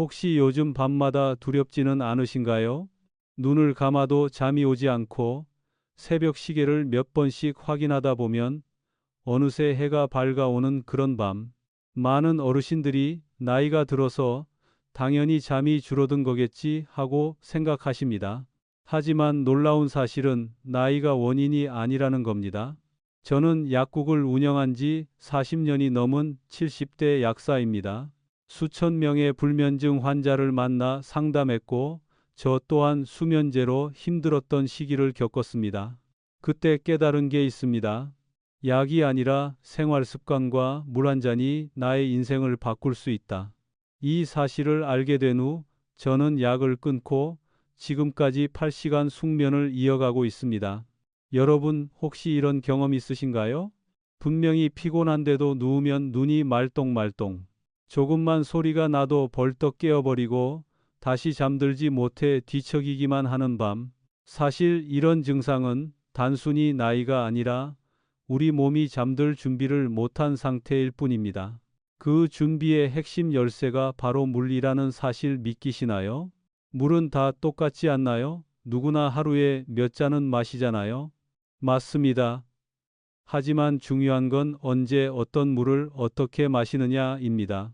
혹시 요즘 밤마다 두렵지는 않으신가요? 눈을 감아도 잠이 오지 않고 새벽 시계를 몇 번씩 확인하다 보면 어느새 해가 밝아오는 그런 밤. 많은 어르신들이 나이가 들어서 당연히 잠이 줄어든 거겠지 하고 생각하십니다. 하지만 놀라운 사실은 나이가 원인이 아니라는 겁니다. 저는 약국을 운영한 지 40년이 넘은 70대 약사입니다. 수천 명의 불면증 환자를 만나 상담했고, 저 또한 수면제로 힘들었던 시기를 겪었습니다. 그때 깨달은 게 있습니다. 약이 아니라 생활 습관과 물 한 잔이 나의 인생을 바꿀 수 있다. 이 사실을 알게 된 후 저는 약을 끊고 지금까지 8시간 숙면을 이어가고 있습니다. 여러분 혹시 이런 경험 있으신가요? 분명히 피곤한데도 누우면 눈이 말똥말똥. 조금만 소리가 나도 벌떡 깨어버리고 다시 잠들지 못해 뒤척이기만 하는 밤. 사실 이런 증상은 단순히 나이가 아니라 우리 몸이 잠들 준비를 못한 상태일 뿐입니다. 그 준비의 핵심 열쇠가 바로 물이라는 사실 믿기시나요? 물은 다 똑같지 않나요? 누구나 하루에 몇 잔은 마시잖아요. 맞습니다. 하지만 중요한 건 언제 어떤 물을 어떻게 마시느냐입니다.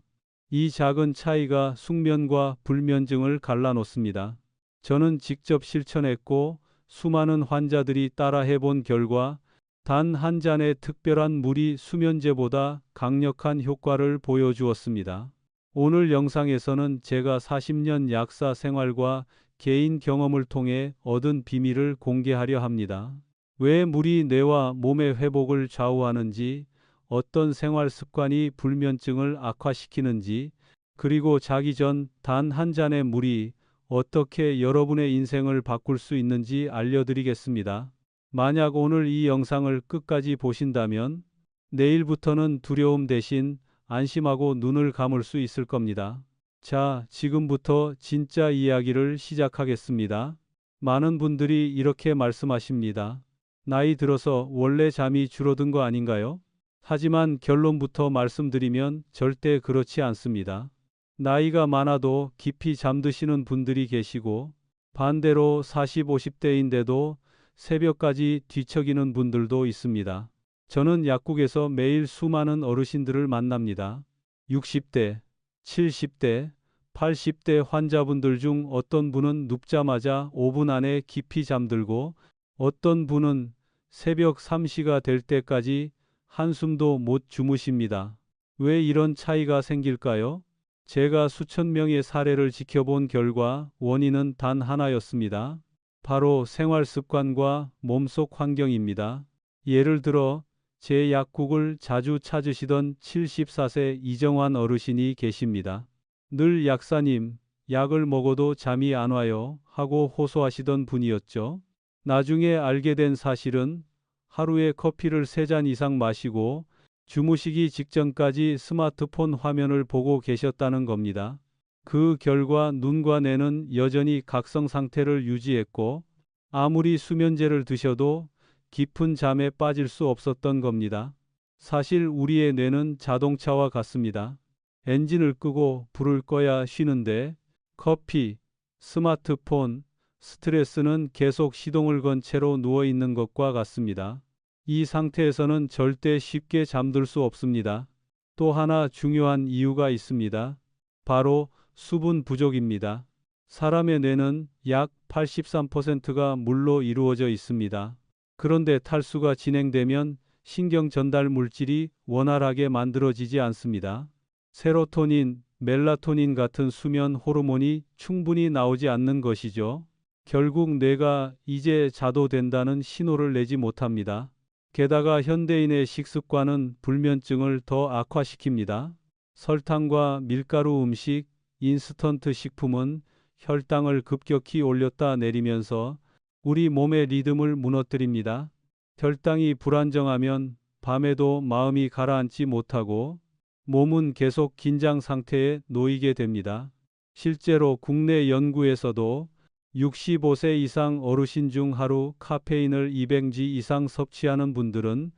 이 작은 차이가 숙면과 불면증을 갈라놓습니다. 저는 직접 실천했고 수많은 환자들이 따라해 본 결과 단 한 잔의 특별한 물이 수면제보다 강력한 효과를 보여주었습니다. 오늘 영상에서는 제가 40년 약사 생활과 개인 경험을 통해 얻은 비밀을 공개하려 합니다. 왜 물이 뇌와 몸의 회복을 좌우하는지, 어떤 생활 습관이 불면증을 악화시키는지, 그리고 자기 전 단 한 잔의 물이 어떻게 여러분의 인생을 바꿀 수 있는지 알려드리겠습니다. 만약 오늘 이 영상을 끝까지 보신다면 내일부터는 두려움 대신 안심하고 눈을 감을 수 있을 겁니다. 자, 지금부터 진짜 이야기를 시작하겠습니다. 많은 분들이 이렇게 말씀하십니다. 나이 들어서 원래 잠이 줄어든 거 아닌가요? 하지만 결론부터 말씀드리면 절대 그렇지 않습니다. 나이가 많아도 깊이 잠드시는 분들이 계시고 반대로 40, 50대인데도 새벽까지 뒤척이는 분들도 있습니다. 저는 약국에서 매일 수많은 어르신들을 만납니다. 60대, 70대, 80대 환자분들 중 어떤 분은 눕자마자 5분 안에 깊이 잠들고 어떤 분은 새벽 3시가 될 때까지 한숨도 못 주무십니다. 왜 이런 차이가 생길까요? 제가 수천 명의 사례를 지켜본 결과 원인은 단 하나였습니다. 바로 생활 습관과 몸속 환경입니다. 예를 들어 제 약국을 자주 찾으시던 74세 이정환 어르신이 계십니다. 늘 약사님, 약을 먹어도 잠이 안 와요 하고 호소하시던 분이었죠. 나중에 알게 된 사실은 하루에 커피를 3잔 이상 마시고 주무시기 직전까지 스마트폰 화면을 보고 계셨다는 겁니다. 그 결과 눈과 뇌는 여전히 각성 상태를 유지했고 아무리 수면제를 드셔도 깊은 잠에 빠질 수 없었던 겁니다. 사실 우리의 뇌는 자동차와 같습니다. 엔진을 끄고 불을 꺼야 쉬는데 커피, 스마트폰, 스트레스는 계속 시동을 건 채로 누워 있는 것과 같습니다. 이 상태에서는 절대 쉽게 잠들 수 없습니다. 또 하나 중요한 이유가 있습니다. 바로 수분 부족입니다. 사람의 뇌는 약 83%가 물로 이루어져 있습니다. 그런데 탈수가 진행되면 신경 전달 물질이 원활하게 만들어지지 않습니다. 세로토닌, 멜라토닌 같은 수면 호르몬이 충분히 나오지 않는 것이죠. 결국 뇌가 이제 자도 된다는 신호를 내지 못합니다. 게다가 현대인의 식습관은 불면증을 더 악화시킵니다. 설탕과 밀가루 음식, 인스턴트 식품은 혈당을 급격히 올렸다 내리면서 우리 몸의 리듬을 무너뜨립니다. 혈당이 불안정하면 밤에도 마음이 가라앉지 못하고 몸은 계속 긴장 상태에 놓이게 됩니다. 실제로 국내 연구에서도 65세 이상 어르신 중 하루 카페인을 200g 이상 섭취하는 분들은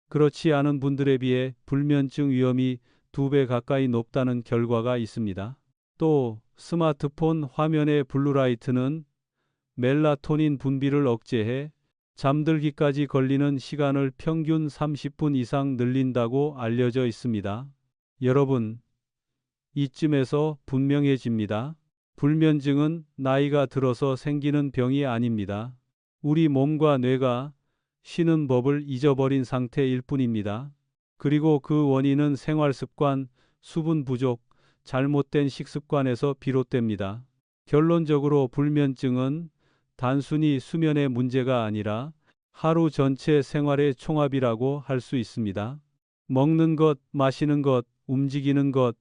그렇지 않은 분들에 비해 불면증 위험이 2배 가까이 높다는 결과가 있습니다. 또 스마트폰 화면의 블루라이트는 멜라토닌 분비를 억제해 잠들기까지 걸리는 시간을 평균 30분 이상 늘린다고 알려져 있습니다. 여러분, 이쯤에서 분명해집니다. 불면증은 나이가 들어서 생기는 병이 아닙니다. 우리 몸과 뇌가 쉬는 법을 잊어버린 상태일 뿐입니다. 그리고 그 원인은 생활 습관, 수분 부족, 잘못된 식습관에서 비롯됩니다. 결론적으로 불면증은 단순히 수면의 문제가 아니라 하루 전체 생활의 총합이라고 할 수 있습니다. 먹는 것, 마시는 것, 움직이는 것,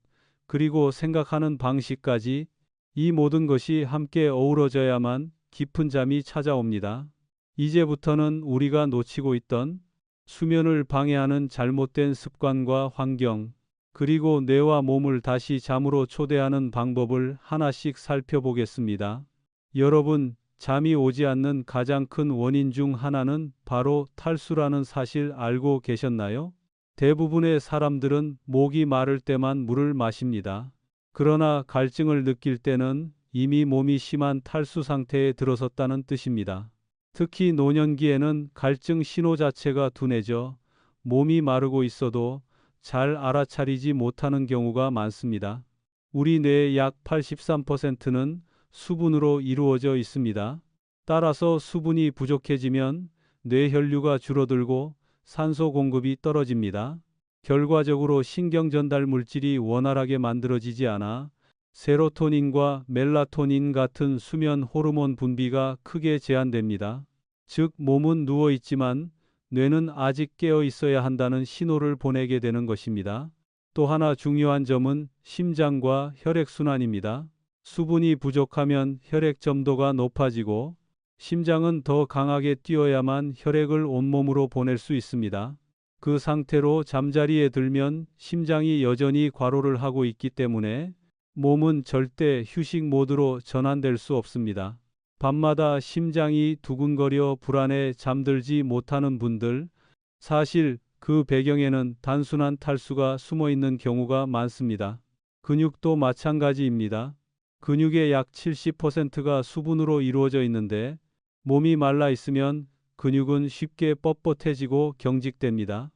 그리고 생각하는 방식까지 이 모든 것이 함께 어우러져야만 깊은 잠이 찾아옵니다. 이제부터는 우리가 놓치고 있던 수면을 방해하는 잘못된 습관과 환경, 그리고 뇌와 몸을 다시 잠으로 초대하는 방법을 하나씩 살펴보겠습니다. 여러분, 잠이 오지 않는 가장 큰 원인 중 하나는 바로 탈수라는 사실 알고 계셨나요? 대부분의 사람들은 목이 마를 때만 물을 마십니다. 그러나 갈증을 느낄 때는 이미 몸이 심한 탈수 상태에 들어섰다는 뜻입니다. 특히 노년기에는 갈증 신호 자체가 둔해져 몸이 마르고 있어도 잘 알아차리지 못하는 경우가 많습니다. 우리 뇌의 약 83%는 수분으로 이루어져 있습니다. 따라서 수분이 부족해지면 뇌혈류가 줄어들고 산소 공급이 떨어집니다. 결과적으로 신경 전달 물질이 원활하게 만들어지지 않아 세로토닌과 멜라토닌 같은 수면 호르몬 분비가 크게 제한됩니다. 즉, 몸은 누워 있지만 뇌는 아직 깨어 있어야 한다는 신호를 보내게 되는 것입니다. 또 하나 중요한 점은 심장과 혈액순환입니다. 수분이 부족하면 혈액 점도가 높아지고 심장은 더 강하게 뛰어야만 혈액을 온몸으로 보낼 수 있습니다. 그 상태로 잠자리에 들면 심장이 여전히 과로를 하고 있기 때문에 몸은 절대 휴식 모드로 전환될 수 없습니다. 밤마다 심장이 두근거려 불안해 잠들지 못하는 분들, 사실 그 배경에는 단순한 탈수가 숨어 있는 경우가 많습니다. 근육도 마찬가지입니다. 근육의 약 70%가 수분으로 이루어져 있는데 몸이 말라 있으면 근육은 쉽게 뻣뻣해지고 경직됩니다.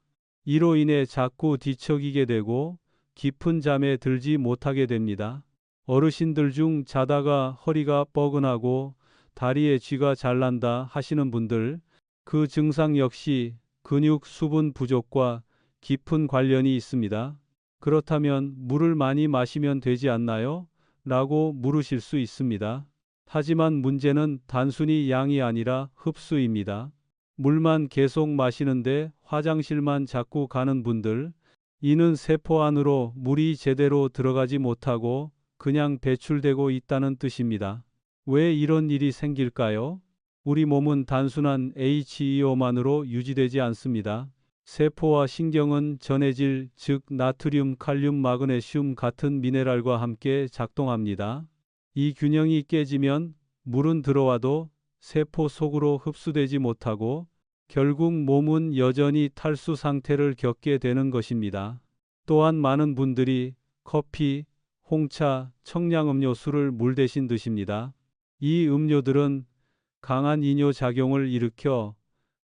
이로 인해 자꾸 뒤척이게 되고 깊은 잠에 들지 못하게 됩니다. 어르신들 중 자다가 허리가 뻐근하고 다리에 쥐가 잘 난다 하시는 분들, 그 증상 역시 근육 수분 부족과 깊은 관련이 있습니다. 그렇다면 물을 많이 마시면 되지 않나요? 라고 물으실 수 있습니다. 하지만 문제는 단순히 양이 아니라 흡수입니다. 물만 계속 마시는데 화장실만 자꾸 가는 분들, 이는 세포 안으로 물이 제대로 들어가지 못하고 그냥 배출되고 있다는 뜻입니다. 왜 이런 일이 생길까요? 우리 몸은 단순한 HEO만으로 유지되지 않습니다. 세포와 신경은 전해질, 즉 나트륨, 칼륨, 마그네슘 같은 미네랄과 함께 작동합니다. 이 균형이 깨지면 물은 들어와도 세포 속으로 흡수되지 못하고 결국 몸은 여전히 탈수 상태를 겪게 되는 것입니다. 또한 많은 분들이 커피, 홍차, 청량음료, 술을 물 대신 드십니다. 이 음료들은 강한 이뇨 작용을 일으켜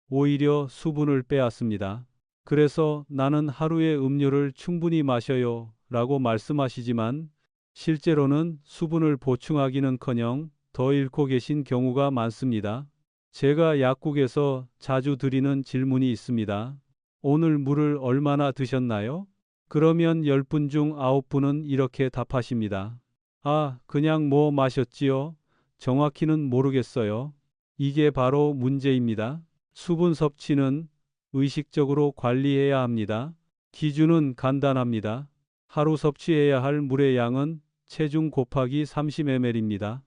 오히려 수분을 빼앗습니다. 그래서 나는 하루에 음료를 충분히 마셔요 라고 말씀하시지만 실제로는 수분을 보충하기는커녕 더 잃고 계신 경우가 많습니다. 제가 약국에서 자주 드리는 질문이 있습니다. 오늘 물을 얼마나 드셨나요? 그러면 10분 중 9분은 이렇게 답하십니다. 아, 그냥 뭐 마셨지요? 정확히는 모르겠어요. 이게 바로 문제입니다. 수분 섭취는 의식적으로 관리해야 합니다. 기준은 간단합니다. 하루 섭취해야 할 물의 양은 체중 곱하기 30ml입니다.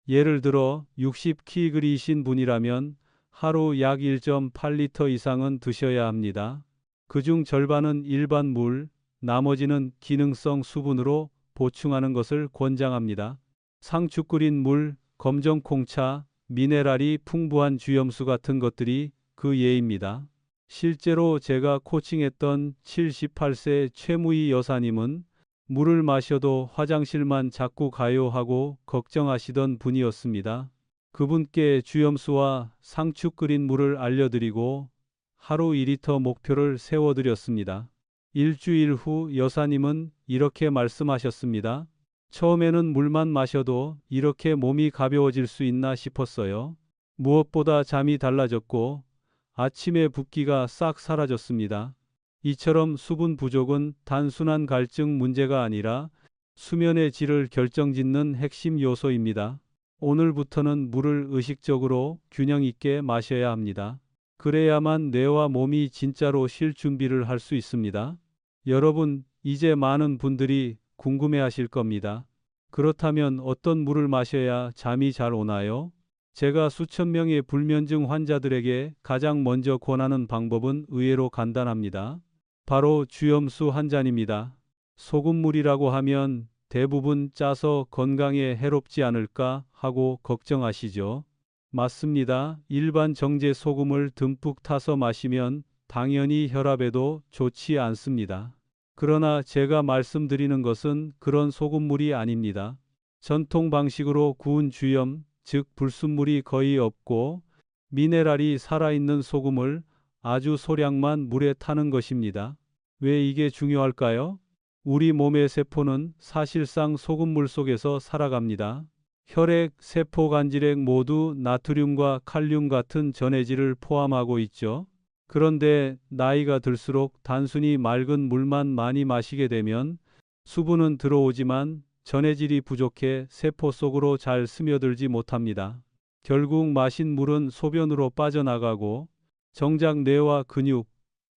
예를 들어 60kg이신 분이라면 하루 약 1.8리터 이상은 드셔야 합니다. 그중 절반은 일반 물, 나머지는 기능성 수분으로 보충하는 것을 권장합니다. 상추 끓인 물, 검정 콩차, 미네랄이 풍부한 주염수 같은 것들이 그 예입니다. 실제로 제가 코칭했던 78세 최무희 여사님은 물을 마셔도 화장실만 자꾸 가요 하고 걱정하시던 분이었습니다. 그분께 주염수와 상추 끓인 물을 알려드리고 하루 2리터 목표를 세워드렸습니다. 일주일 후 여사님은 이렇게 말씀하셨습니다. 처음에는 물만 마셔도 이렇게 몸이 가벼워질 수 있나 싶었어요. 무엇보다 잠이 달라졌고 아침에 붓기가 싹 사라졌습니다. 이처럼 수분 부족은 단순한 갈증 문제가 아니라 수면의 질을 결정짓는 핵심 요소입니다. 오늘부터는 물을 의식적으로 균형 있게 마셔야 합니다. 그래야만 뇌와 몸이 진짜로 쉴 준비를 할 수 있습니다. 여러분, 이제 많은 분들이 궁금해 하실 겁니다. 그렇다면 어떤 물을 마셔야 잠이 잘 오나요? 제가 수천 명의 불면증 환자들에게 가장 먼저 권하는 방법은 의외로 간단합니다. 바로 주염수 한 잔입니다. 소금물이라고 하면 대부분 짜서 건강에 해롭지 않을까 하고 걱정하시죠? 맞습니다. 일반 정제 소금을 듬뿍 타서 마시면 당연히 혈압에도 좋지 않습니다. 그러나 제가 말씀드리는 것은 그런 소금물이 아닙니다. 전통 방식으로 구운 주염, 즉 불순물이 거의 없고 미네랄이 살아있는 소금을 아주 소량만 물에 타는 것입니다. 왜 이게 중요할까요? 우리 몸의 세포는 사실상 소금물 속에서 살아갑니다. 혈액, 세포 간질액 모두 나트륨과 칼륨 같은 전해질을 포함하고 있죠. 그런데 나이가 들수록 단순히 맑은 물만 많이 마시게 되면 수분은 들어오지만 전해질이 부족해 세포 속으로 잘 스며들지 못합니다. 결국 마신 물은 소변으로 빠져나가고 정작 뇌와 근육,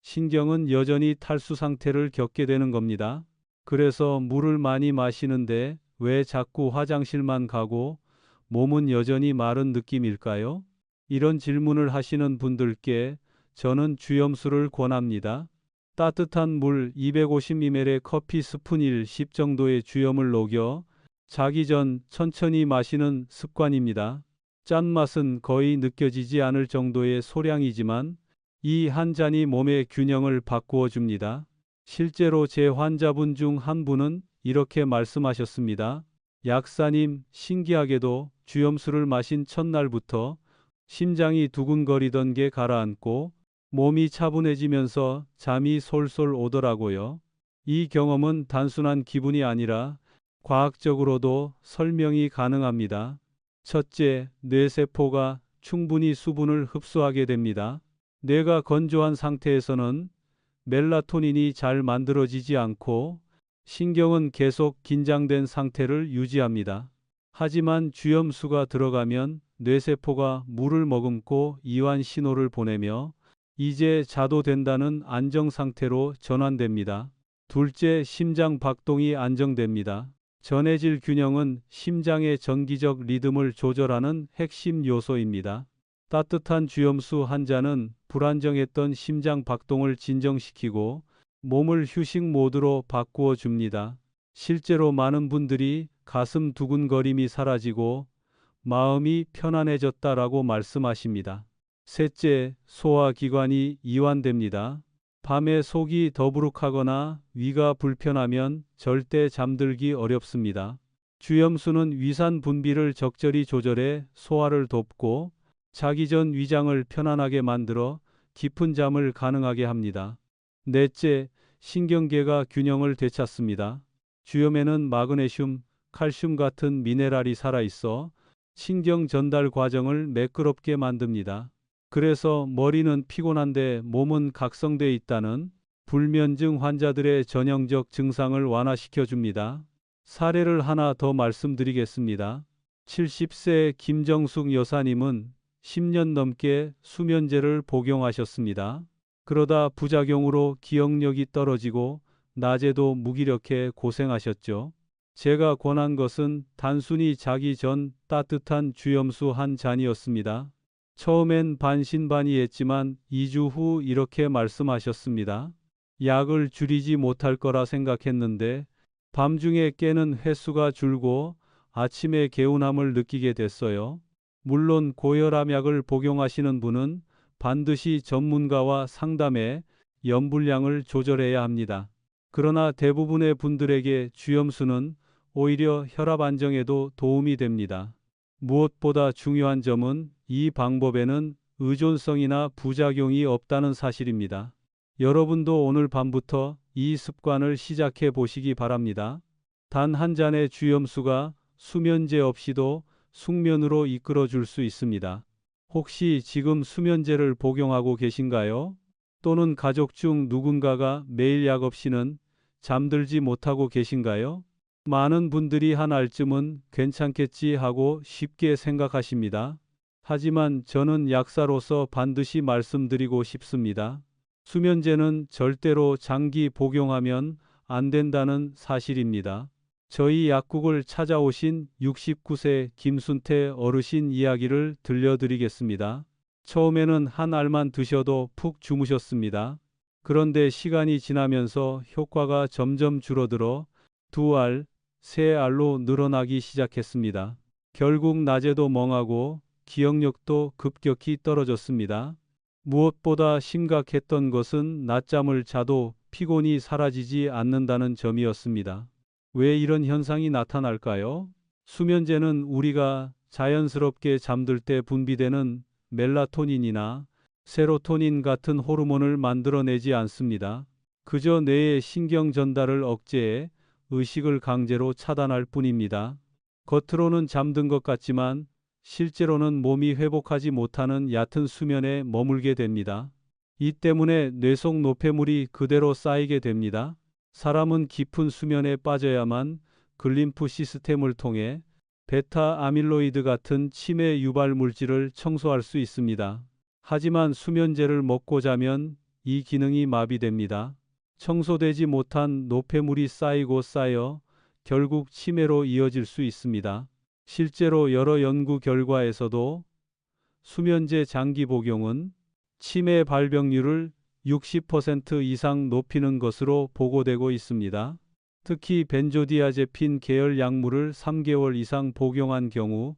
신경은 여전히 탈수 상태를 겪게 되는 겁니다. 그래서 물을 많이 마시는데 왜 자꾸 화장실만 가고 몸은 여전히 마른 느낌일까요? 이런 질문을 하시는 분들께 저는 주염수를 권합니다. 따뜻한 물 250ml에 커피 스푼 1십 정도의 주염을 녹여 자기 전 천천히 마시는 습관입니다. 짠맛은 거의 느껴지지 않을 정도의 소량이지만 이 한 잔이 몸의 균형을 바꾸어 줍니다. 실제로 제 환자분 중 한 분은 이렇게 말씀하셨습니다. 약사님, 신기하게도 주염수를 마신 첫날부터 심장이 두근거리던 게 가라앉고 몸이 차분해지면서 잠이 솔솔 오더라고요. 이 경험은 단순한 기분이 아니라 과학적으로도 설명이 가능합니다. 첫째, 뇌세포가 충분히 수분을 흡수하게 됩니다. 뇌가 건조한 상태에서는 멜라토닌이 잘 만들어지지 않고 신경은 계속 긴장된 상태를 유지합니다. 하지만 주염수가 들어가면 뇌세포가 물을 머금고 이완 신호를 보내며 이제 자도 된다는 안정 상태로 전환됩니다. 둘째, 심장 박동이 안정됩니다. 전해질 균형은 심장의 정기적 리듬을 조절하는 핵심 요소입니다. 따뜻한 주염수 한 잔은 불안정했던 심장 박동을 진정시키고 몸을 휴식 모드로 바꾸어 줍니다. 실제로 많은 분들이 가슴 두근거림이 사라지고 마음이 편안해졌다라고 말씀하십니다. 셋째, 소화기관이 이완됩니다. 밤에 속이 더부룩하거나 위가 불편하면 절대 잠들기 어렵습니다. 주염수는 위산 분비를 적절히 조절해 소화를 돕고 자기 전 위장을 편안하게 만들어 깊은 잠을 가능하게 합니다. 넷째, 신경계가 균형을 되찾습니다. 주염에는 마그네슘, 칼슘 같은 미네랄이 살아있어 신경 전달 과정을 매끄럽게 만듭니다. 그래서 머리는 피곤한데 몸은 각성돼 있다는 불면증 환자들의 전형적 증상을 완화시켜 줍니다. 사례를 하나 더 말씀드리겠습니다. 70세 김정숙 여사님은 10년 넘게 수면제를 복용하셨습니다. 그러다 부작용으로 기억력이 떨어지고 낮에도 무기력해 고생하셨죠. 제가 권한 것은 단순히 자기 전 따뜻한 주염수 한 잔이었습니다. 처음엔 반신반의했지만 2주 후 이렇게 말씀하셨습니다. 약을 줄이지 못할 거라 생각했는데 밤중에 깨는 횟수가 줄고 아침에 개운함을 느끼게 됐어요. 물론 고혈압약을 복용하시는 분은 반드시 전문가와 상담해 염분량을 조절해야 합니다. 그러나 대부분의 분들에게 주염수는 오히려 혈압 안정에도 도움이 됩니다. 무엇보다 중요한 점은 이 방법에는 의존성이나 부작용이 없다는 사실입니다. 여러분도 오늘 밤부터 이 습관을 시작해 보시기 바랍니다. 단 한 잔의 주염수가 수면제 없이도 숙면으로 이끌어 줄 수 있습니다. 혹시 지금 수면제를 복용하고 계신가요? 또는 가족 중 누군가가 매일 약 없이는 잠들지 못하고 계신가요? 많은 분들이 한 알쯤은 괜찮겠지 하고 쉽게 생각하십니다. 하지만 저는 약사로서 반드시 말씀드리고 싶습니다. 수면제는 절대로 장기 복용하면 안 된다는 사실입니다. 저희 약국을 찾아오신 69세 김순태 어르신 이야기를 들려드리겠습니다. 처음에는 한 알만 드셔도 푹 주무셨습니다. 그런데 시간이 지나면서 효과가 점점 줄어들어 2알, 3알로 늘어나기 시작했습니다. 결국 낮에도 멍하고 기억력도 급격히 떨어졌습니다. 무엇보다 심각했던 것은 낮잠을 자도 피곤이 사라지지 않는다는 점이었습니다. 왜 이런 현상이 나타날까요? 수면제는 우리가 자연스럽게 잠들 때 분비되는 멜라토닌이나 세로토닌 같은 호르몬을 만들어내지 않습니다. 그저 뇌의 신경 전달을 억제해 의식을 강제로 차단할 뿐입니다. 겉으로는 잠든 것 같지만 실제로는 몸이 회복하지 못하는 얕은 수면에 머물게 됩니다. 이 때문에 뇌 속 노폐물이 그대로 쌓이게 됩니다. 사람은 깊은 수면에 빠져야만 글림프 시스템을 통해 베타 아밀로이드 같은 치매 유발 물질을 청소할 수 있습니다. 하지만 수면제를 먹고 자면 이 기능이 마비됩니다. 청소되지 못한 노폐물이 쌓이고 쌓여 결국 치매로 이어질 수 있습니다. 실제로 여러 연구 결과에서도 수면제 장기 복용은 치매 발병률을 60% 이상 높이는 것으로 보고되고 있습니다. 특히 벤조디아제핀 계열 약물을 3개월 이상 복용한 경우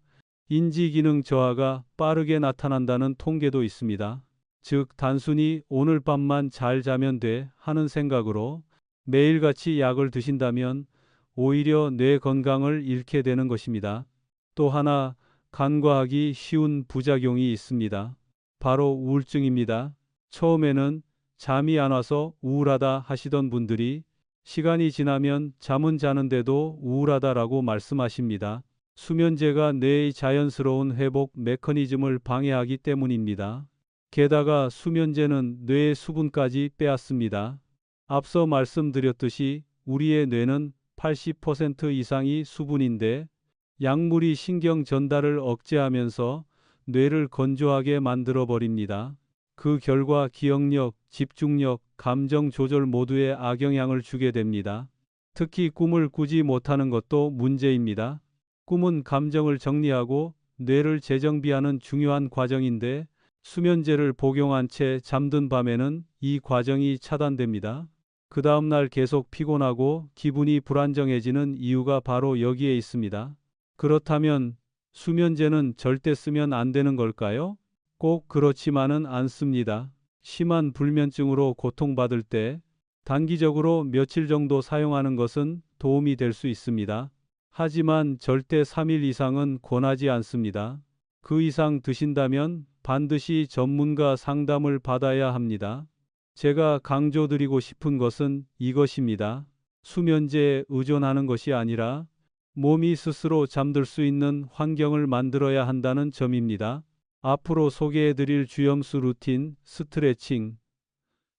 인지 기능 저하가 빠르게 나타난다는 통계도 있습니다. 즉, 단순히 오늘 밤만 잘 자면 돼 하는 생각으로 매일같이 약을 드신다면 오히려 뇌 건강을 잃게 되는 것입니다. 또 하나 간과하기 쉬운 부작용이 있습니다. 바로 우울증입니다. 처음에는 잠이 안 와서 우울하다 하시던 분들이 시간이 지나면 잠은 자는데도 우울하다라고 말씀하십니다. 수면제가 뇌의 자연스러운 회복 메커니즘을 방해하기 때문입니다. 게다가 수면제는 뇌의 수분까지 빼앗습니다. 앞서 말씀드렸듯이 우리의 뇌는 80% 이상이 수분인데 약물이 신경 전달을 억제하면서 뇌를 건조하게 만들어 버립니다. 그 결과 기억력, 집중력, 감정 조절 모두에 악영향을 주게 됩니다. 특히 꿈을 꾸지 못하는 것도 문제입니다. 꿈은 감정을 정리하고 뇌를 재정비하는 중요한 과정인데 수면제를 복용한 채 잠든 밤에는 이 과정이 차단됩니다. 그 다음날 계속 피곤하고 기분이 불안정해지는 이유가 바로 여기에 있습니다. 그렇다면 수면제는 절대 쓰면 안 되는 걸까요? 꼭 그렇지만은 않습니다. 심한 불면증으로 고통받을 때 단기적으로 며칠 정도 사용하는 것은 도움이 될 수 있습니다. 하지만 절대 3일 이상은 권하지 않습니다. 그 이상 드신다면 반드시 전문가 상담을 받아야 합니다. 제가 강조드리고 싶은 것은 이것입니다. 수면제에 의존하는 것이 아니라 몸이 스스로 잠들 수 있는 환경을 만들어야 한다는 점입니다. 앞으로 소개해드릴 주염수 루틴, 스트레칭,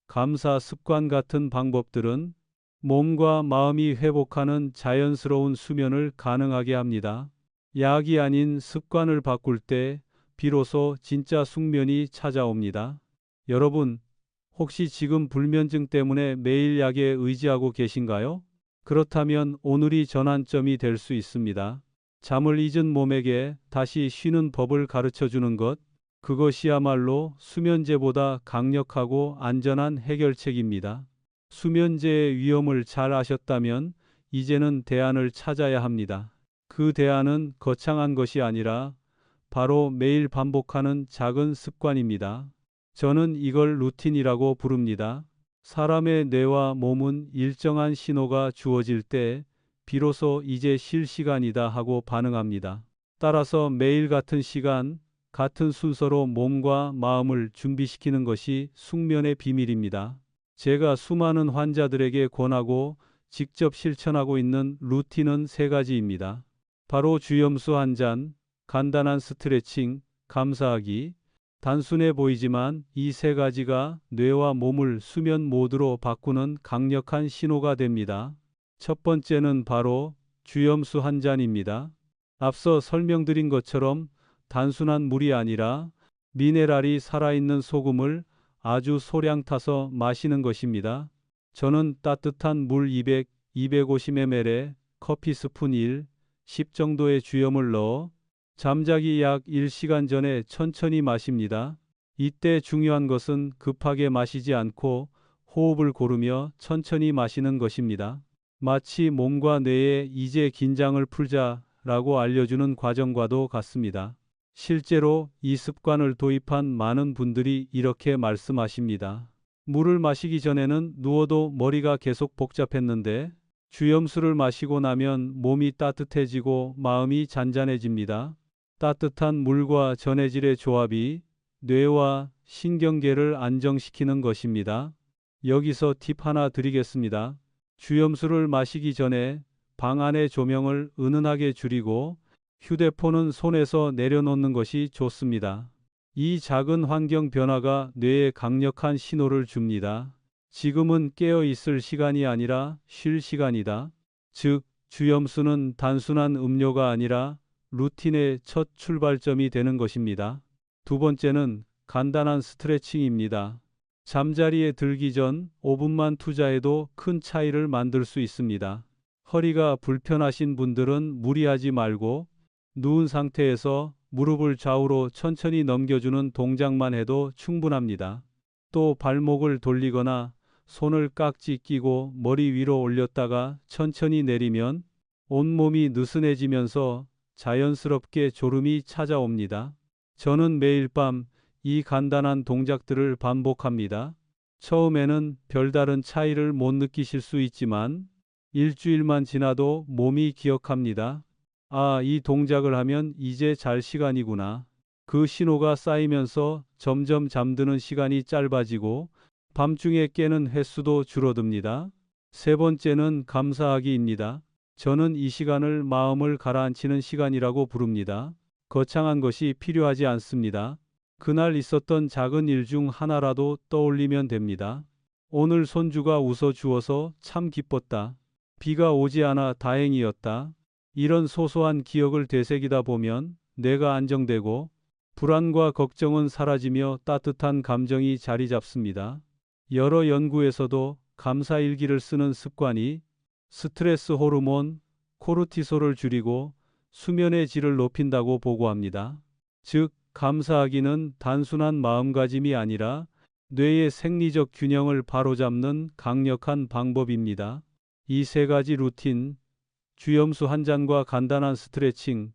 감사 습관 같은 방법들은 몸과 마음이 회복하는 자연스러운 수면을 가능하게 합니다. 약이 아닌 습관을 바꿀 때 비로소 진짜 숙면이 찾아옵니다. 여러분, 혹시 지금 불면증 때문에 매일 약에 의지하고 계신가요? 그렇다면 오늘이 전환점이 될 수 있습니다. 잠을 잊은 몸에게 다시 쉬는 법을 가르쳐 주는 것, 그것이야말로 수면제보다 강력하고 안전한 해결책입니다. 수면제의 위험을 잘 아셨다면 이제는 대안을 찾아야 합니다. 그 대안은 거창한 것이 아니라 바로 매일 반복하는 작은 습관입니다. 저는 이걸 루틴이라고 부릅니다. 사람의 뇌와 몸은 일정한 신호가 주어질 때 비로소 이제 쉴 시간이다 하고 반응합니다. 따라서 매일 같은 시간, 같은 순서로 몸과 마음을 준비시키는 것이 숙면의 비밀입니다. 제가 수많은 환자들에게 권하고 직접 실천하고 있는 루틴은 세 가지입니다. 바로 주염수 한 잔, 간단한 스트레칭, 감사하기. 단순해 보이지만 이 세 가지가 뇌와 몸을 수면 모드로 바꾸는 강력한 신호가 됩니다. 첫 번째는 바로 주염수 한 잔입니다. 앞서 설명드린 것처럼 단순한 물이 아니라 미네랄이 살아있는 소금을 아주 소량 타서 마시는 것입니다. 저는 따뜻한 물 200, 250ml에 커피 스푼 1, 10 정도의 주염을 넣어 잠자기 약 1시간 전에 천천히 마십니다. 이때 중요한 것은 급하게 마시지 않고 호흡을 고르며 천천히 마시는 것입니다. 마치 몸과 뇌에 이제 긴장을 풀자라고 알려주는 과정과도 같습니다. 실제로 이 습관을 도입한 많은 분들이 이렇게 말씀하십니다. 물을 마시기 전에는 누워도 머리가 계속 복잡했는데 주염수를 마시고 나면 몸이 따뜻해지고 마음이 잔잔해집니다. 따뜻한 물과 전해질의 조합이 뇌와 신경계를 안정시키는 것입니다. 여기서 팁 하나 드리겠습니다. 주염수를 마시기 전에 방 안의 조명을 은은하게 줄이고 휴대폰은 손에서 내려놓는 것이 좋습니다. 이 작은 환경 변화가 뇌에 강력한 신호를 줍니다. 지금은 깨어 있을 시간이 아니라 쉴 시간이다. 즉, 주염수는 단순한 음료가 아니라 루틴의 첫 출발점이 되는 것입니다. 두 번째는 간단한 스트레칭입니다. 잠자리에 들기 전 5분만 투자해도 큰 차이를 만들 수 있습니다. 허리가 불편하신 분들은 무리하지 말고 누운 상태에서 무릎을 좌우로 천천히 넘겨주는 동작만 해도 충분합니다. 또 발목을 돌리거나 손을 깍지 끼고 머리 위로 올렸다가 천천히 내리면 온몸이 느슨해지면서 자연스럽게 졸음이 찾아옵니다. 저는 매일 밤 이 간단한 동작들을 반복합니다. 처음에는 별다른 차이를 못 느끼실 수 있지만 일주일만 지나도 몸이 기억합니다. 아, 이 동작을 하면 이제 잘 시간이구나. 그 신호가 쌓이면서 점점 잠드는 시간이 짧아지고 밤중에 깨는 횟수도 줄어듭니다. 세 번째는 감사하기입니다. 저는 이 시간을 마음을 가라앉히는 시간이라고 부릅니다. 거창한 것이 필요하지 않습니다. 그날 있었던 작은 일 중 하나라도 떠올리면 됩니다. 오늘 손주가 웃어 주어서 참 기뻤다. 비가 오지 않아 다행이었다. 이런 소소한 기억을 되새기다 보면 뇌가 안정되고 불안과 걱정은 사라지며 따뜻한 감정이 자리 잡습니다. 여러 연구에서도 감사일기를 쓰는 습관이 스트레스 호르몬 코르티솔을 줄이고 수면의 질을 높인다고 보고합니다. 즉, 감사하기는 단순한 마음가짐이 아니라 뇌의 생리적 균형을 바로잡는 강력한 방법입니다. 이 세 가지 루틴, 주염수 한 잔과 간단한 스트레칭,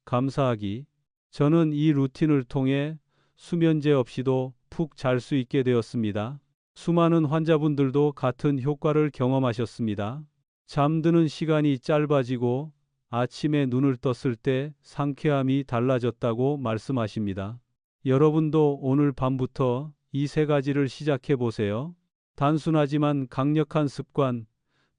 감사하기. 저는 이 루틴을 통해 수면제 없이도 푹 잘 수 있게 되었습니다. 수많은 환자분들도 같은 효과를 경험하셨습니다. 잠드는 시간이 짧아지고 아침에 눈을 떴을 때 상쾌함이 달라졌다고 말씀하십니다. 여러분도 오늘 밤부터 이 세 가지를 시작해 보세요. 단순하지만 강력한 습관,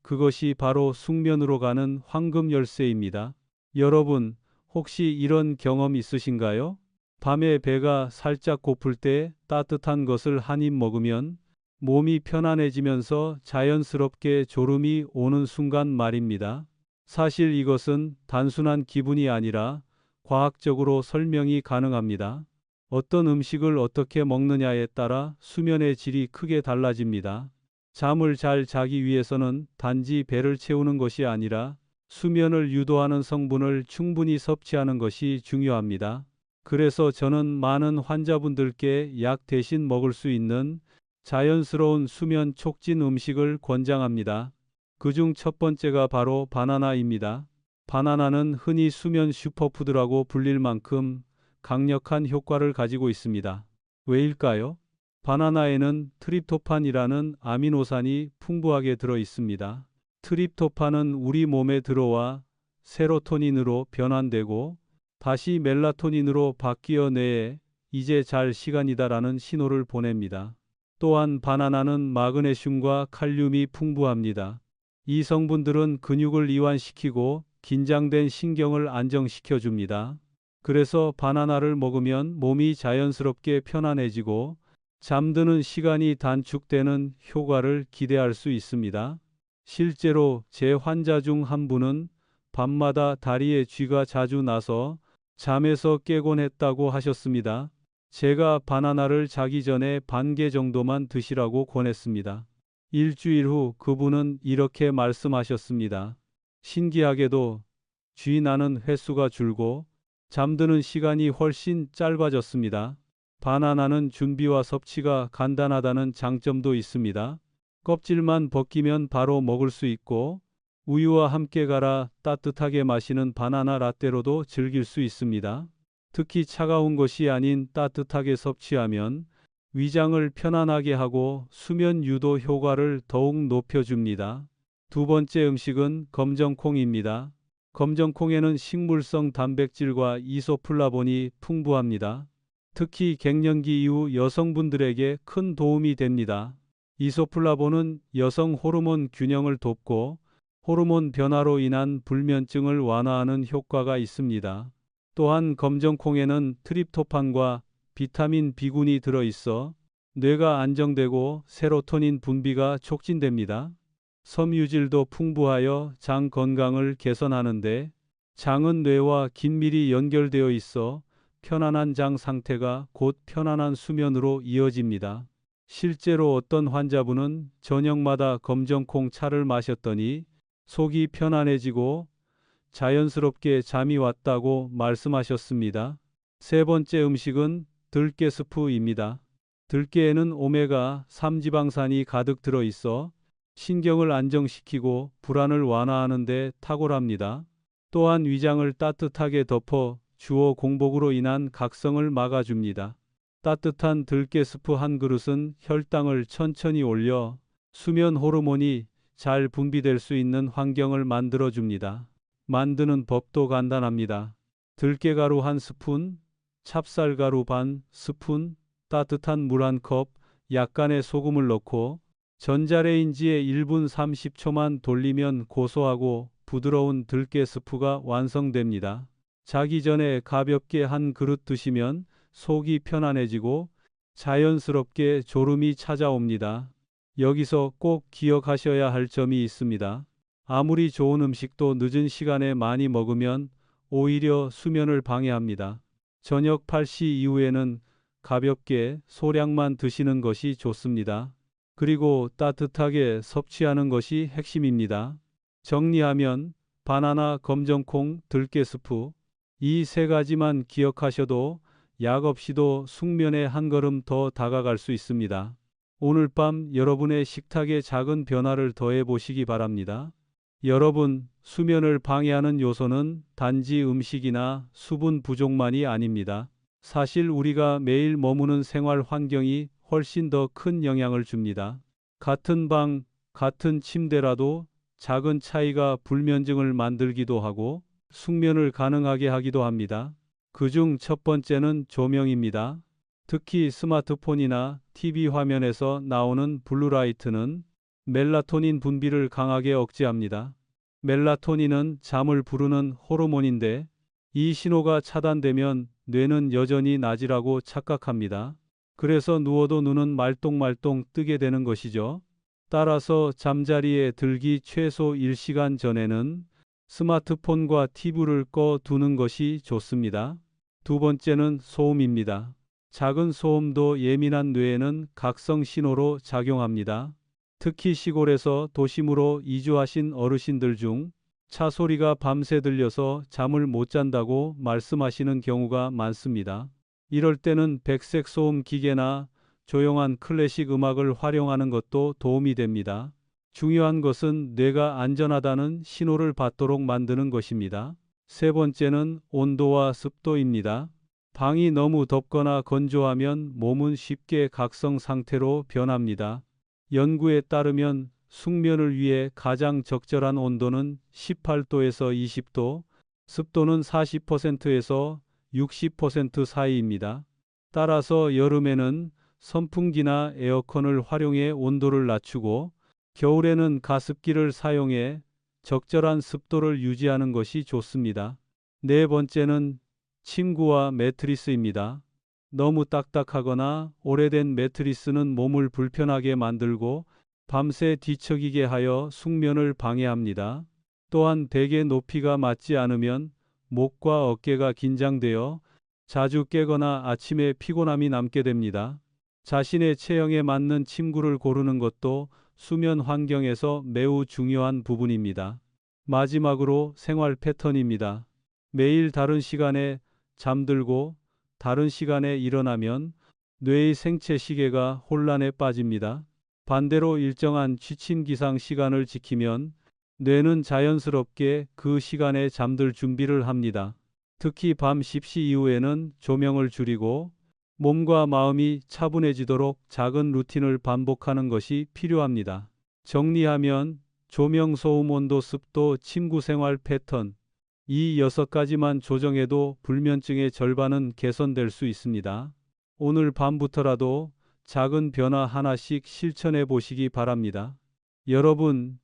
그것이 바로 숙면으로 가는 황금 열쇠입니다. 여러분, 혹시 이런 경험 있으신가요? 밤에 배가 살짝 고플 때 따뜻한 것을 한 입 먹으면 몸이 편안해지면서 자연스럽게 졸음이 오는 순간 말입니다. 사실 이것은 단순한 기분이 아니라 과학적으로 설명이 가능합니다. 어떤 음식을 어떻게 먹느냐에 따라 수면의 질이 크게 달라집니다. 잠을 잘 자기 위해서는 단지 배를 채우는 것이 아니라 수면을 유도하는 성분을 충분히 섭취하는 것이 중요합니다. 그래서 저는 많은 환자분들께 약 대신 먹을 수 있는 자연스러운 수면 촉진 음식을 권장합니다. 그중 첫 번째가 바로 바나나입니다. 바나나는 흔히 수면 슈퍼푸드라고 불릴 만큼 강력한 효과를 가지고 있습니다. 왜일까요? 바나나에는 트립토판이라는 아미노산이 풍부하게 들어 있습니다. 트립토판은 우리 몸에 들어와 세로토닌으로 변환되고 다시 멜라토닌으로 바뀌어 뇌에 이제 잘 시간이다라는 신호를 보냅니다. 또한 바나나는 마그네슘과 칼륨이 풍부합니다. 이 성분들은 근육을 이완시키고 긴장된 신경을 안정시켜 줍니다. 그래서 바나나를 먹으면 몸이 자연스럽게 편안해지고 잠드는 시간이 단축되는 효과를 기대할 수 있습니다. 실제로 제 환자 중 한 분은 밤마다 다리에 쥐가 자주 나서 잠에서 깨곤 했다고 하셨습니다. 제가 바나나를 자기 전에 반 개 정도만 드시라고 권했습니다. 일주일 후 그분은 이렇게 말씀하셨습니다. 신기하게도 쥐 나는 횟수가 줄고 잠드는 시간이 훨씬 짧아졌습니다. 바나나는 준비와 섭취가 간단하다는 장점도 있습니다. 껍질만 벗기면 바로 먹을 수 있고 우유와 함께 갈아 따뜻하게 마시는 바나나 라떼로도 즐길 수 있습니다. 특히 차가운 것이 아닌 따뜻하게 섭취하면 위장을 편안하게 하고 수면 유도 효과를 더욱 높여줍니다. 두 번째 음식은 검정콩입니다. 검정콩에는 식물성 단백질과 이소플라본이 풍부합니다. 특히 갱년기 이후 여성분들에게 큰 도움이 됩니다. 이소플라본은 여성 호르몬 균형을 돕고 호르몬 변화로 인한 불면증을 완화하는 효과가 있습니다. 또한 검정콩에는 트립토판과 비타민 B군이 들어있어 뇌가 안정되고 세로토닌 분비가 촉진됩니다. 섬유질도 풍부하여 장 건강을 개선하는데 장은 뇌와 긴밀히 연결되어 있어 편안한 장 상태가 곧 편안한 수면으로 이어집니다. 실제로 어떤 환자분은 저녁마다 검정콩 차를 마셨더니 속이 편안해지고 자연스럽게 잠이 왔다고 말씀하셨습니다. 세 번째 음식은 들깨 스프입니다. 들깨에는 오메가3 지방산이 가득 들어 있어 신경을 안정시키고 불안을 완화하는 데 탁월합니다. 또한 위장을 따뜻하게 덮어 주어 공복으로 인한 각성을 막아줍니다. 따뜻한 들깨 스프 한 그릇은 혈당을 천천히 올려 수면 호르몬이 잘 분비될 수 있는 환경을 만들어줍니다. 만드는 법도 간단합니다. 들깨가루 한 스푼, 찹쌀가루 반 스푼, 따뜻한 물 한 컵, 약간의 소금을 넣고 전자레인지에 1분 30초만 돌리면 고소하고 부드러운 들깨 스프가 완성됩니다. 자기 전에 가볍게 한 그릇 드시면 속이 편안해지고 자연스럽게 졸음이 찾아옵니다. 여기서 꼭 기억하셔야 할 점이 있습니다. 아무리 좋은 음식도 늦은 시간에 많이 먹으면 오히려 수면을 방해합니다. 저녁 8시 이후에는 가볍게 소량만 드시는 것이 좋습니다. 그리고 따뜻하게 섭취하는 것이 핵심입니다. 정리하면 바나나, 검정콩, 들깨 스프 이 세 가지만 기억하셔도 약 없이도 숙면에 한 걸음 더 다가갈 수 있습니다. 오늘 밤 여러분의 식탁에 작은 변화를 더해 보시기 바랍니다. 여러분, 수면을 방해하는 요소는 단지 음식이나 수분 부족만이 아닙니다. 사실 우리가 매일 머무는 생활 환경이 훨씬 더 큰 영향을 줍니다. 같은 방, 같은 침대라도 작은 차이가 불면증을 만들기도 하고 숙면을 가능하게 하기도 합니다. 그중 첫 번째는 조명입니다. 특히 스마트폰이나 TV 화면에서 나오는 블루라이트는 멜라토닌 분비를 강하게 억제합니다. 멜라토닌은 잠을 부르는 호르몬인데 이 신호가 차단되면 뇌는 여전히 낮이라고 착각합니다. 그래서 누워도 눈은 말똥말똥 뜨게 되는 것이죠. 따라서 잠자리에 들기 최소 1시간 전에는 스마트폰과 TV를 꺼 두는 것이 좋습니다. 두 번째는 소음입니다. 작은 소음도 예민한 뇌에는 각성 신호로 작용합니다. 특히 시골에서 도심으로 이주하신 어르신들 중 차 소리가 밤새 들려서 잠을 못 잔다고 말씀하시는 경우가 많습니다. 이럴 때는 백색 소음 기계나 조용한 클래식 음악을 활용하는 것도 도움이 됩니다. 중요한 것은 뇌가 안전하다는 신호를 받도록 만드는 것입니다. 세 번째는 온도와 습도입니다. 방이 너무 덥거나 건조하면 몸은 쉽게 각성 상태로 변합니다. 연구에 따르면 숙면을 위해 가장 적절한 온도는 18도에서 20도, 습도는 40%에서 60% 사이입니다. 따라서 여름에는 선풍기나 에어컨을 활용해 온도를 낮추고 겨울에는 가습기를 사용해 적절한 습도를 유지하는 것이 좋습니다. 네 번째는 침구와 매트리스입니다. 너무 딱딱하거나 오래된 매트리스는 몸을 불편하게 만들고 밤새 뒤척이게 하여 숙면을 방해합니다. 또한 베개 높이가 맞지 않으면 목과 어깨가 긴장되어 자주 깨거나 아침에 피곤함이 남게 됩니다. 자신의 체형에 맞는 침구를 고르는 것도 수면 환경에서 매우 중요한 부분입니다. 마지막으로 생활 패턴입니다. 매일 다른 시간에 잠들고 다른 시간에 일어나면 뇌의 생체 시계가 혼란에 빠집니다. 반대로 일정한 취침 기상 시간을 지키면 뇌는 자연스럽게 그 시간에 잠들 준비를 합니다. 특히 밤 10시 이후에는 조명을 줄이고 몸과 마음이 차분해지도록 작은 루틴을 반복하는 것이 필요합니다. 정리하면 조명, 소음, 온도, 습도, 침구 생활 패턴, 이 6가지만 조정해도 불면증의 절반은 개선될 수 있습니다. 오늘 밤부터라도 작은 변화 하나씩 실천해 보시기 바랍니다. 여러분,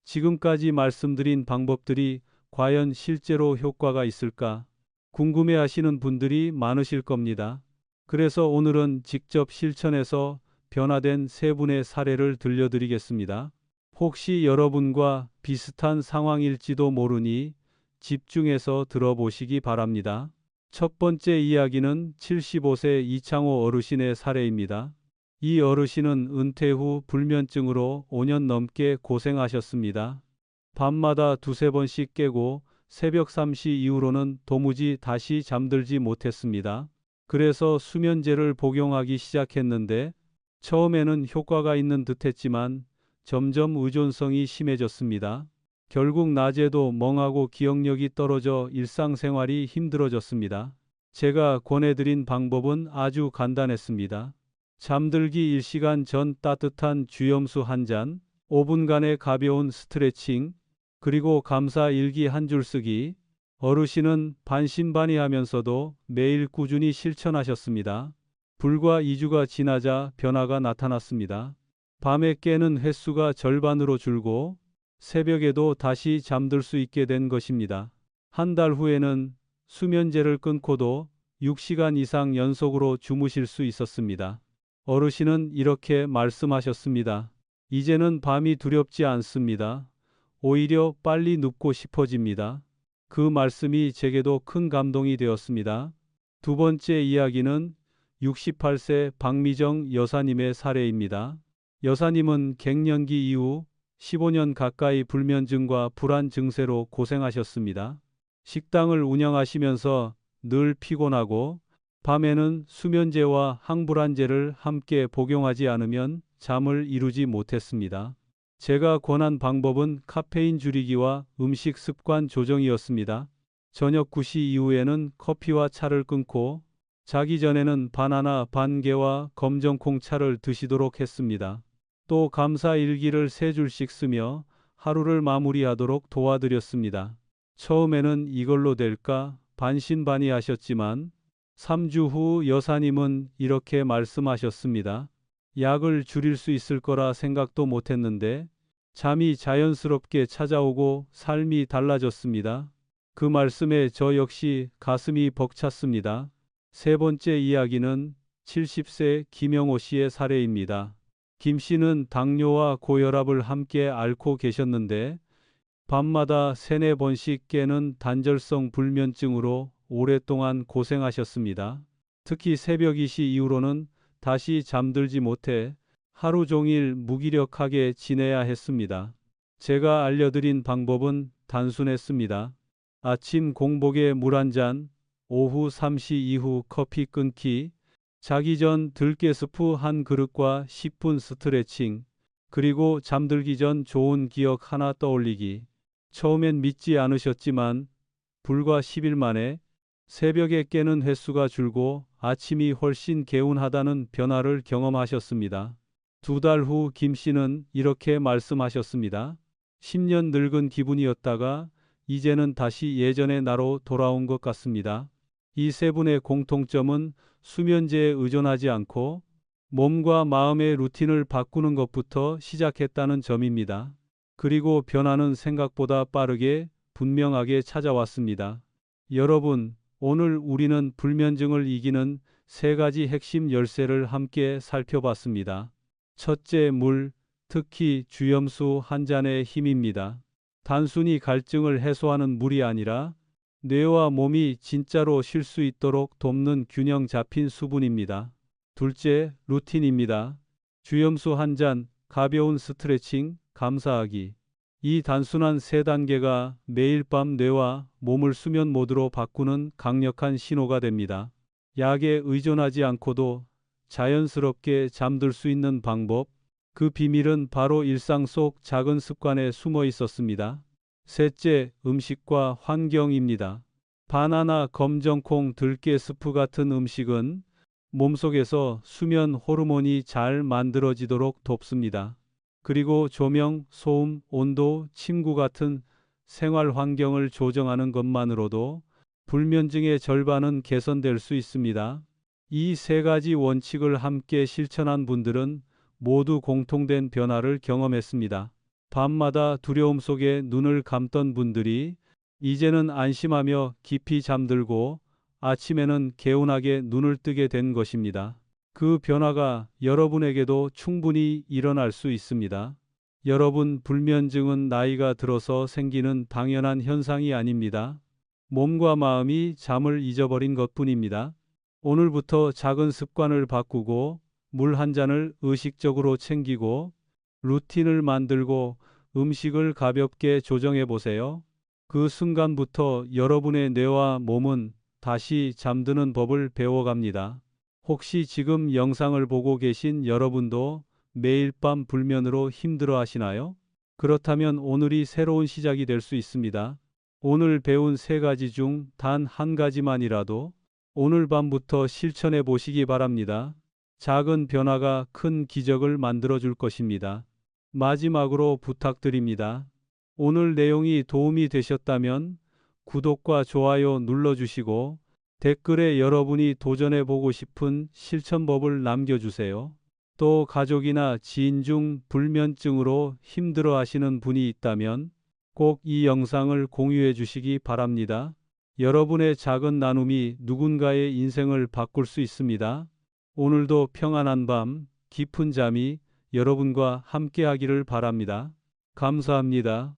지금까지 말씀드린 방법들이 과연 실제로 효과가 있을까 궁금해 하시는 분들이 많으실 겁니다. 그래서 오늘은 직접 실천해서 변화된 3분의 사례를 들려드리겠습니다. 혹시 여러분과 비슷한 상황일지도 모르니 집중해서 들어보시기 바랍니다. 첫 번째 이야기는 75세 이창호 어르신의 사례입니다. 이 어르신은 은퇴 후 불면증으로 5년 넘게 고생하셨습니다. 밤마다 두세 번씩 깨고 새벽 3시 이후로는 도무지 다시 잠들지 못했습니다. 그래서 수면제를 복용하기 시작했는데 처음에는 효과가 있는 듯했지만 점점 의존성이 심해졌습니다. 결국 낮에도 멍하고 기억력이 떨어져 일상생활이 힘들어졌습니다. 제가 권해드린 방법은 아주 간단했습니다. 잠들기 1시간 전 따뜻한 주염수 한 잔, 5분간의 가벼운 스트레칭, 그리고 감사 일기 한 줄 쓰기. 어르신은 반신반의하면서도 매일 꾸준히 실천하셨습니다. 불과 2주가 지나자 변화가 나타났습니다. 밤에 깨는 횟수가 절반으로 줄고 새벽에도 다시 잠들 수 있게 된 것입니다. 한 달 후에는 수면제를 끊고도 6시간 이상 연속으로 주무실 수 있었습니다. 어르신은 이렇게 말씀하셨습니다. 이제는 밤이 두렵지 않습니다. 오히려 빨리 눕고 싶어집니다. 그 말씀이 제게도 큰 감동이 되었습니다. 두 번째 이야기는 68세 박미정 여사님의 사례입니다. 여사님은 갱년기 이후 15년 가까이 불면증과 불안 증세로 고생하셨습니다. 식당을 운영하시면서 늘 피곤하고 밤에는 수면제와 항불안제를 함께 복용하지 않으면 잠을 이루지 못했습니다. 제가 권한 방법은 카페인 줄이기와 음식 습관 조정이었습니다. 저녁 9시 이후에는 커피와 차를 끊고 자기 전에는 바나나 반개와 검정콩 차를 드시도록 했습니다. 또 감사 일기를 3줄씩 쓰며 하루를 마무리하도록 도와드렸습니다. 처음에는 이걸로 될까 반신반의하셨지만 3주 후 여사님은 이렇게 말씀하셨습니다. 약을 줄일 수 있을 거라 생각도 못했는데 잠이 자연스럽게 찾아오고 삶이 달라졌습니다. 그 말씀에 저 역시 가슴이 벅찼습니다. 세 번째 이야기는 70세 김영호 씨의 사례입니다. 김 씨는 당뇨와 고혈압을 함께 앓고 계셨는데 밤마다 3-4번씩 깨는 단절성 불면증으로 오랫동안 고생하셨습니다. 특히 새벽 2시 이후로는 다시 잠들지 못해 하루 종일 무기력하게 지내야 했습니다. 제가 알려드린 방법은 단순했습니다. 아침 공복에 물 한 잔, 오후 3시 이후 커피 끊기, 자기 전 들깨스프 한 그릇과 10분 스트레칭, 그리고 잠들기 전 좋은 기억 하나 떠올리기. 처음엔 믿지 않으셨지만 불과 10일 만에 새벽에 깨는 횟수가 줄고 아침이 훨씬 개운하다는 변화를 경험하셨습니다. 2달 후 김 씨는 이렇게 말씀하셨습니다. 10년 늙은 기분이었다가 이제는 다시 예전의 나로 돌아온 것 같습니다. 이 세 분의 공통점은 수면제에 의존하지 않고 몸과 마음의 루틴을 바꾸는 것부터 시작했다는 점입니다. 그리고 변화는 생각보다 빠르게 분명하게 찾아왔습니다. 여러분, 오늘 우리는 불면증을 이기는 3가지 핵심 열쇠를 함께 살펴봤습니다. 첫째, 물, 특히 주염수 한 잔의 힘입니다. 단순히 갈증을 해소하는 물이 아니라 뇌와 몸이 진짜로 쉴 수 있도록 돕는 균형 잡힌 수분입니다. 둘째, 루틴입니다. 주염수 한 잔, 가벼운 스트레칭, 감사하기. 이 단순한 3단계가 매일 밤 뇌와 몸을 수면 모드로 바꾸는 강력한 신호가 됩니다. 약에 의존하지 않고도 자연스럽게 잠들 수 있는 방법, 그 비밀은 바로 일상 속 작은 습관에 숨어 있었습니다. 셋째, 음식과 환경입니다. 바나나, 검정콩, 들깨 스프 같은 음식은 몸속에서 수면 호르몬이 잘 만들어지도록 돕습니다. 그리고 조명, 소음, 온도, 침구 같은 생활 환경을 조정하는 것만으로도 불면증의 절반은 개선될 수 있습니다. 이 3가지 원칙을 함께 실천한 분들은 모두 공통된 변화를 경험했습니다. 밤마다 두려움 속에 눈을 감던 분들이 이제는 안심하며 깊이 잠들고 아침에는 개운하게 눈을 뜨게 된 것입니다. 그 변화가 여러분에게도 충분히 일어날 수 있습니다. 여러분, 불면증은 나이가 들어서 생기는 당연한 현상이 아닙니다. 몸과 마음이 잠을 잊어버린 것뿐입니다. 오늘부터 작은 습관을 바꾸고 물 한 잔을 의식적으로 챙기고 루틴을 만들고 음식을 가볍게 조정해 보세요. 그 순간부터 여러분의 뇌와 몸은 다시 잠드는 법을 배워갑니다. 혹시 지금 영상을 보고 계신 여러분도 매일 밤 불면으로 힘들어 하시나요? 그렇다면 오늘이 새로운 시작이 될 수 있습니다. 오늘 배운 3가지 중 단 한 가지만이라도 오늘 밤부터 실천해 보시기 바랍니다. 작은 변화가 큰 기적을 만들어 줄 것입니다. 마지막으로 부탁드립니다. 오늘 내용이 도움이 되셨다면 구독과 좋아요 눌러주시고 댓글에 여러분이 도전해 보고 싶은 실천법을 남겨주세요. 또 가족이나 지인 중 불면증으로 힘들어 하시는 분이 있다면 꼭 이 영상을 공유해 주시기 바랍니다. 여러분의 작은 나눔이 누군가의 인생을 바꿀 수 있습니다. 오늘도 평안한 밤, 깊은 잠이 여러분과 함께 하기를 바랍니다. 감사합니다.